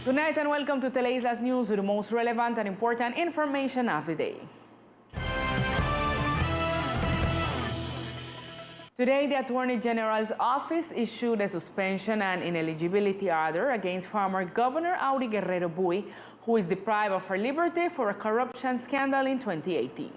Good night and welcome to Teleislas News with the most relevant and important information of the day. Today, the Attorney General's office issued a suspension and ineligibility order against former Governor Auri Guerrero Bui, who is deprived of her liberty for a corruption scandal in 2018.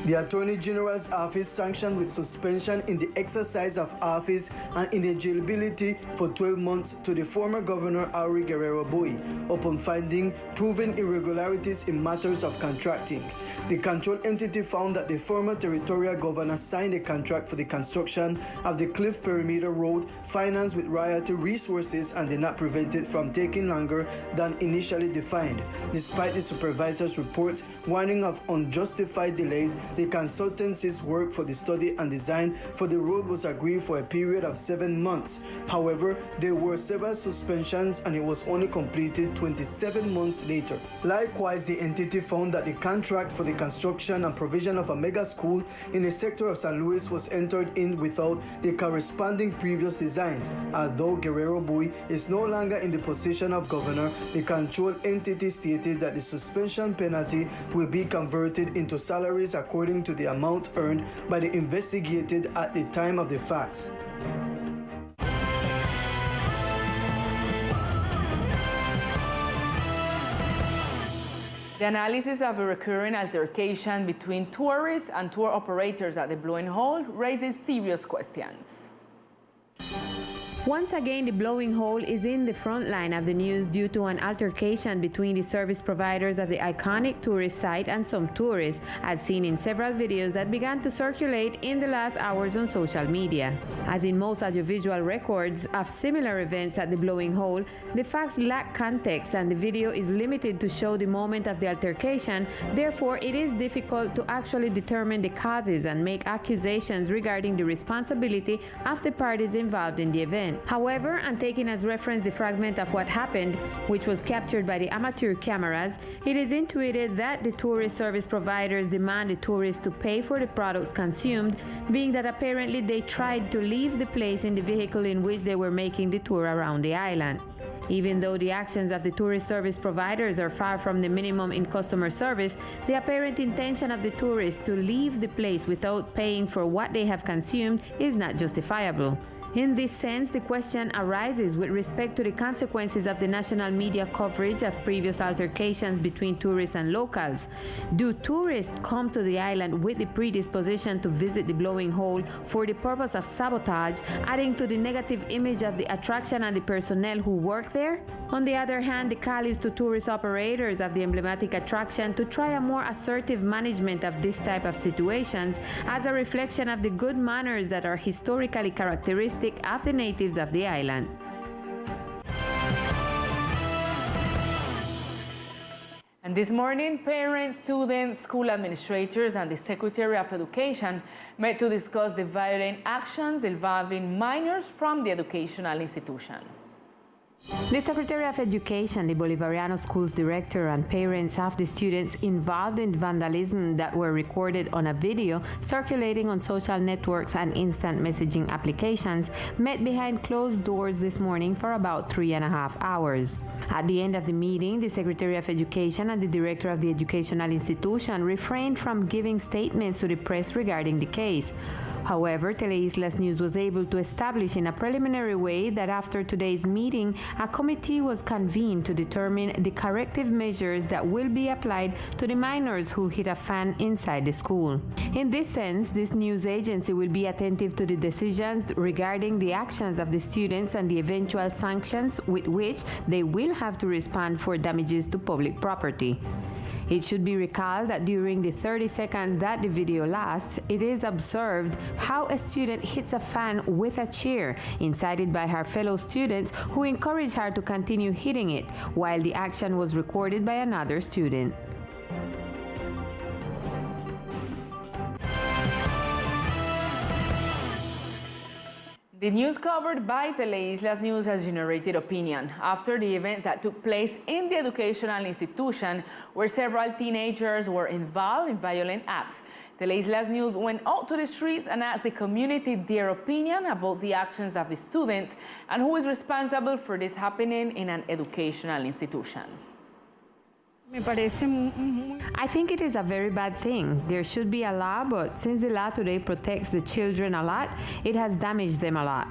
The Attorney General's office sanctioned with suspension in the exercise of office and ineligibility for 12 months to the former Governor Auri Guerrero Bui upon finding proven irregularities in matters of contracting. The control entity found that the former territorial governor signed a contract for the construction of the Cliff Perimeter Road financed with royalty resources and did not prevent it from taking longer than initially defined. Despite the supervisor's reports warning of unjustified delays, the consultancy's work for the study and design for the road was agreed for a period of 7 months. However, there were several suspensions and it was only completed 27 months later. Likewise, the entity found that the contract for the construction and provision of a mega school in the sector of San Luis was entered in without the corresponding previous designs. Although Guerrero Bui is no longer in the position of governor, the control entity stated that the suspension penalty will be converted into salaries according to the amount earned by the investigated at the time of the facts. The analysis of a recurring altercation between tourists and tour operators at the Blowing Hole raises serious questions. Once again, the Blowing Hole is in the front line of the news due to an altercation between the service providers of the iconic tourist site and some tourists, as seen in several videos that began to circulate in the last hours on social media. As in most audiovisual records of similar events at the Blowing Hole, the facts lack context and the video is limited to show the moment of the altercation. Therefore, it is difficult to actually determine the causes and make accusations regarding the responsibility of the parties involved in the event. However, and taking as reference the fragment of what happened, which was captured by the amateur cameras, it is intuited that the tourist service providers demand the tourists to pay for the products consumed, being that apparently they tried to leave the place in the vehicle in which they were making the tour around the island. Even though the actions of the tourist service providers are far from the minimum in customer service, the apparent intention of the tourists to leave the place without paying for what they have consumed is not justifiable. In this sense, the question arises with respect to the consequences of the national media coverage of previous altercations between tourists and locals. Do tourists come to the island with the predisposition to visit the Blowing Hole for the purpose of sabotage, adding to the negative image of the attraction and the personnel who work there? On the other hand, the call is to tourist operators of the emblematic attraction to try a more assertive management of this type of situations as a reflection of the good manners that are historically characteristic of the natives of the island. And this morning, parents, students, school administrators, and the Secretary of Education met to discuss the violent actions involving minors from the educational institution. The Secretary of Education, the Bolivariano Schools Director, and parents of the students involved in vandalism that were recorded on a video circulating on social networks and instant messaging applications met behind closed doors this morning for about 3.5 hours. At the end of the meeting, the Secretary of Education and the Director of the educational institution refrained from giving statements to the press regarding the case. However, Teleislas News was able to establish in a preliminary way that after today's meeting, a committee was convened to determine the corrective measures that will be applied to the minors who hit a fan inside the school. In this sense, this news agency will be attentive to the decisions regarding the actions of the students and the eventual sanctions with which they will have to respond for damages to public property. It should be recalled that during the 30 seconds that the video lasts, it is observed how a student hits a fan with a chair, incited by her fellow students who encouraged her to continue hitting it, while the action was recorded by another student. The news covered by Teleislas News has generated opinion after the events that took place in the educational institution where several teenagers were involved in violent acts. Teleislas News went out to the streets and asked the community their opinion about the actions of the students and who is responsible for this happening in an educational institution. I think it is a very bad thing. There should be a law, but since the law today protects the children a lot, it has damaged them a lot.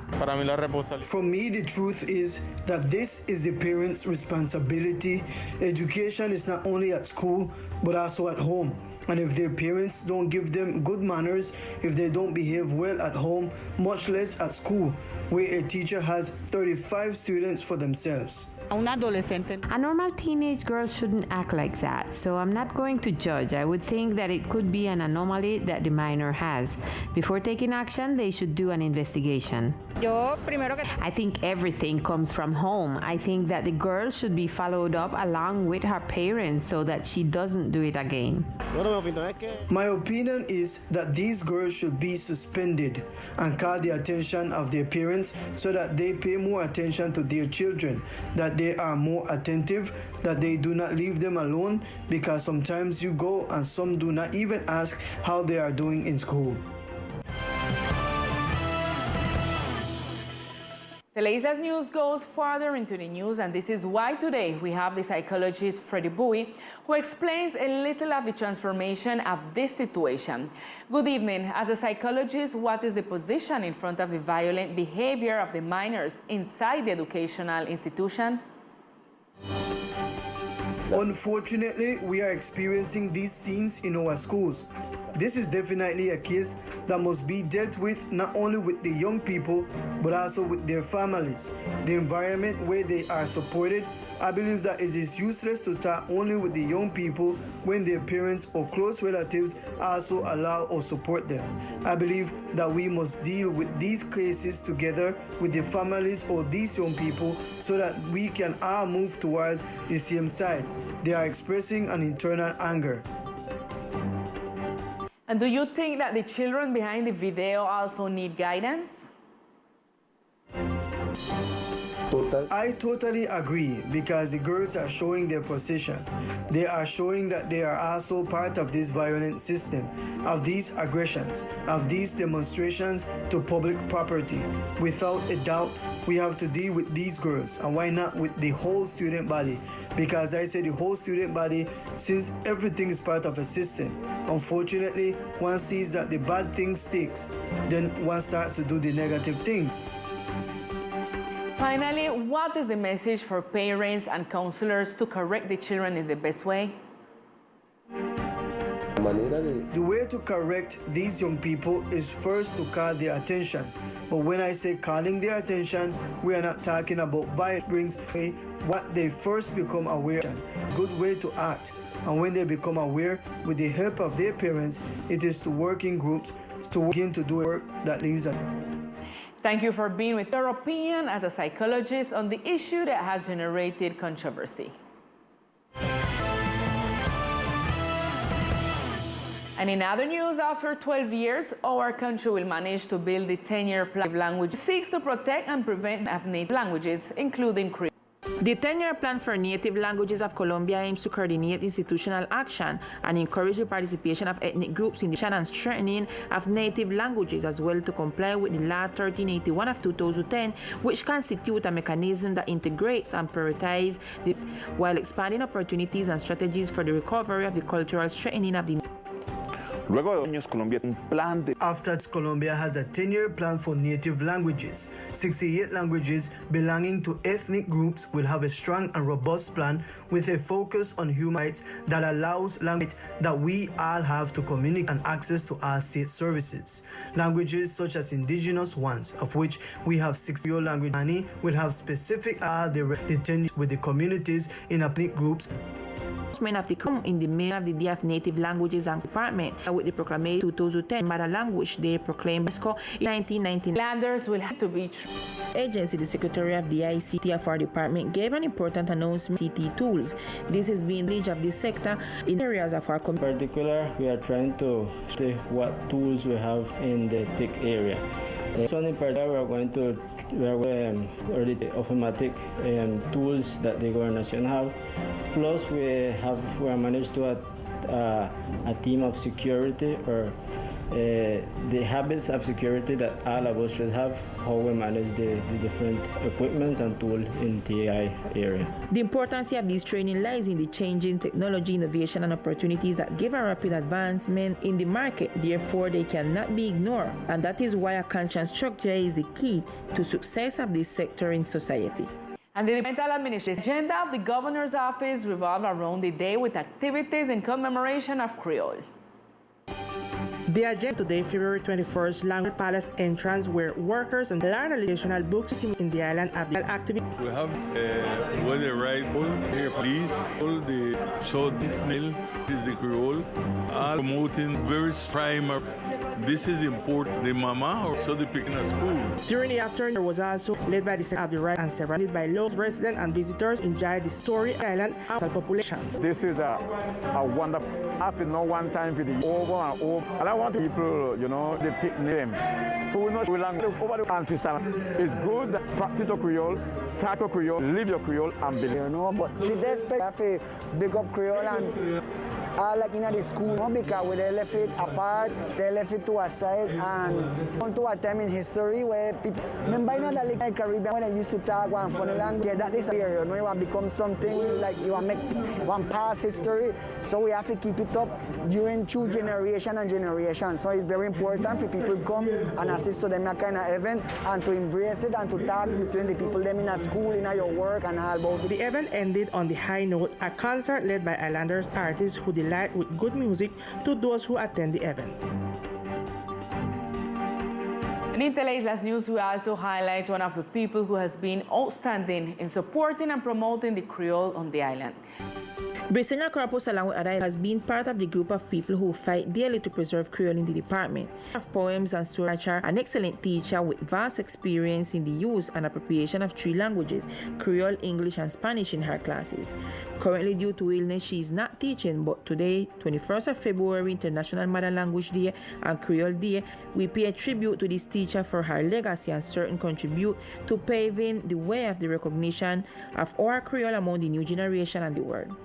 For me, the truth is that this is the parents' responsibility. Education is not only at school, but also at home. And if their parents don't give them good manners, if they don't behave well at home, much less at school, where a teacher has 35 students for themselves. A normal teenage girl shouldn't act like that, so I'm not going to judge. I would think that it could be an anomaly that the minor has. Before taking action, they should do an investigation. I think everything comes from home. I think that the girl should be followed up along with her parents so that she doesn't do it again. My opinion is that these girls should be suspended and call the attention of their parents so that they pay more attention to their children, that they are more attentive, that they do not leave them alone, because sometimes you go and some do not even ask how they are doing in school. Teleislas News goes further into the news, and this is why today we have the psychologist Freddie Bowie, who explains a little of the transformation of this situation. Good evening. As a psychologist, what is the position in front of the violent behavior of the minors inside the educational institution? Unfortunately, we are experiencing these scenes in our schools. This is definitely a case that must be dealt with not only with the young people, but also with their families, the environment where they are supported. I believe that it is useless to talk only with the young people when their parents or close relatives also allow or support them. I believe that we must deal with these cases together with the families or these young people so that we can all move towards the same side. They are expressing an internal anger. And do you think that the children behind the video also need guidance? I totally agree, because the girls are showing their position. They are showing that they are also part of this violent system, of these aggressions, of these demonstrations to public property. Without a doubt, we have to deal with these girls, and why not with the whole student body? Because I say the whole student body, since everything is part of a system. Unfortunately, one sees that the bad thing sticks, then one starts to do the negative things. Finally, what is the message for parents and counselors to correct the children in the best way? The way to correct these young people is first to call their attention. But when I say calling their attention, we are not talking about violence. Brings what they first become aware of. Good way to act. And when they become aware, with the help of their parents, it is to work in groups to begin to do work that leaves them. Thank you for being with your opinion as a psychologist on the issue that has generated controversy. And in other news, after 12 years, our country will manage to build the 10-year plan of language. It seeks to protect and prevent native languages, including Creole. The 10-year plan for native languages of Colombia aims to coordinate institutional action and encourage the participation of ethnic groups in the and strengthening of native languages, as well to comply with the Law 1381 of 2010, which constitutes a mechanism that integrates and prioritizes this while expanding opportunities and strategies for the recovery of the cultural strengthening of the After Colombia has a 10-year plan for native languages, 68 languages belonging to ethnic groups will have a strong and robust plan with a focus on human rights that allows language that we all have to communicate and access to our state services. Languages such as indigenous ones, of which we have 6 Creole languages, will have specific with the communities in ethnic groups. Of the in the middle of the Day of Native Languages and Department with the proclamation 2010 Mother Language Day proclaimed in 1990. Landers will have to be Agency, the Secretary of the ICT of our department, gave an important announcement: CT tools. This is being the lead of this sector in areas of our community. In particular, we are trying to see what tools we have in the TIC area. This one in particular, we are already the automatic tools that the Gobernación have. Plus, we have managed to a theme of security or the habits of security that all of us should have, how we manage the different equipments and tools in TI area. The importance of this training lies in the changing technology, innovation, and opportunities that give a rapid advancement in the market. Therefore, they cannot be ignored, and that is why a constant structure is the key to success of this sector in society. And the departmental administration agenda of the governor's office revolved around the day with activities in commemoration of Creole. The agenda today, February 21st, Language Palace entrance, where workers and learn educational books in the island of the activity. We have weather right here, please. All the short nail is the Creole, all promoting very primer. This is important. The mama also the picking a school. During the afternoon, there was also led by the Center of the Right and several by local residents and visitors enjoy the story island and population. This is a wonderful. I have to know one time for the over and over. And I want people, they pick name. So we know we learn over the countryside. It's good that practice your Creole, talk your Creole, live your Creole, and believe. But with respect, I have to big up Creole and like in the school, because they left it apart, they left it to a side, and come to a time in history where people, remember in the like Caribbean when they used to talk one funny language, that is a period, you want to become something like you want to make one past history, so we have to keep it up during two generation and generation. So it's very important for people to come and assist to them that kind of event and to embrace it and to talk between the people them in a school, in your work and all about it. The event ended on the high note, a concert led by Islanders artists who delight with good music to those who attend the event. And in Teleislas News, we also highlight one of the people who has been outstanding in supporting and promoting the Creole on the island. Brisinga Corpus, along with others, has been part of the group of people who fight daily to preserve Creole in the department. Of poems and stories, an excellent teacher with vast experience in the use and appropriation of three languages, Creole, English, and Spanish in her classes. Currently, due to illness, she is not teaching, but today, 21st of February, International Mother Language Day and Creole Day, we pay a tribute to this teacher for her legacy and certain contribute to paving the way of the recognition of our Creole among the new generation and the world.